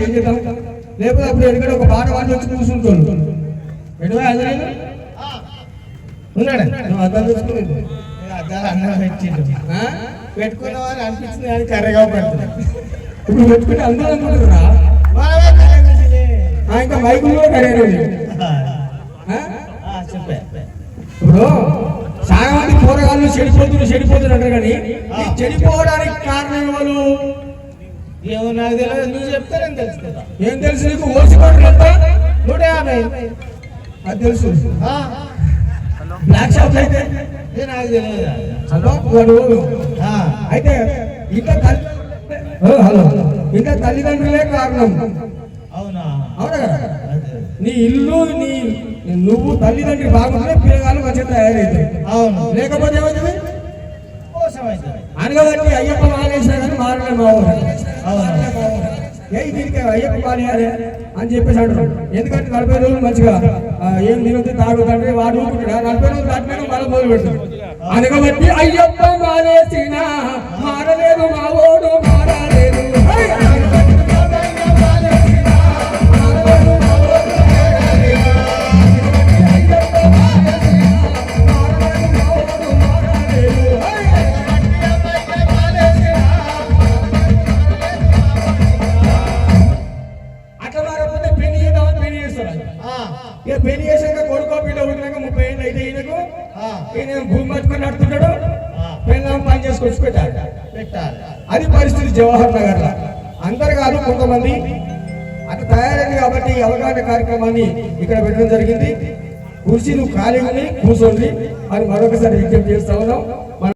ఏం చేద్దాం? లేకపోతే అప్పుడు ఎందుకంటే ఒక పాట వాడి వచ్చి కూర్చుంటాడు. ఎటువై అదలేదు ఉన్నాడు. నువ్వు అర్థం చూసుకునేది పెట్టుకున్నామని అనిపించింది కానీ కర్రగా పెడుతున్నా. ఇప్పుడు పెట్టుకుంటే అందరూ అనుకుంటారా? ఇంకా మైకులు కూడా కరేరు. ఇప్పుడు చాలా మంది పోరగాళ్ళు చెడిపోతున్నారు అంటారు కానీ చెడిపోవడానికి కారణం ఎవరు? ఏమో నాకు తెలియదు, నువ్వు చెప్తారని తెలుసు కదా. ఏం తెలుసు నీకు? ఓసిపోవడం ఎంత? 150. అది తెలుసు. బ్లాక్ షాప్ అయితే నాకు తెలియదు. అయితే ఇంకా హలో ఇంకా తల్లిదండ్రులే కారణం. అవునా? అవునా కదా? నీ ఇల్లు నువ్వు తల్లిదండ్రులు బాగుంటే పిల్లగాళ్ళు మంచిగా తయారవుతాయి. అవును. లేకపోతే ఏమవుతుంది? అనగబట్టి అయ్యప్ప మానేసినా కానీ మారలే మా ఊరు. దీనికి అయ్యప్ప మానేయాలి అని చెప్పేసి అంటారు. ఎందుకంటే 40 రోజులు మంచిగా ఏం తినొద్దు తాగుతంటే వాడు ఊరుకుంటాడు. 40 రోజులు దాటినాక మళ్ళీ మొదలు పెడతాడు. అనగబట్టి అయ్యప్ప మానేసినా మారలేదు మా ఊరు మారలేదు. పెళ్లి చేసాక కొడుకో బిడ్డ పుట్టినాక 30 ఏళ్ళు అయితే ఈయనకు భూమి పట్టుకొని నడుతుంటాడు. పెళ్ళాం పని చేసుకొచ్చి పెట్టాలి. అది పరిస్థితి జవహర్ నగర్ లో. అందరు కాదు, కొంతమంది అట్లా తయారైంది. కాబట్టి ఈ అవగాహన కార్యక్రమాన్ని ఇక్కడ పెట్టడం జరిగింది. కుర్చీలు ఖాళీగా కూర్చోండి అని మరొకసారి విజ్ఞప్తి చేస్తా ఉన్నాం.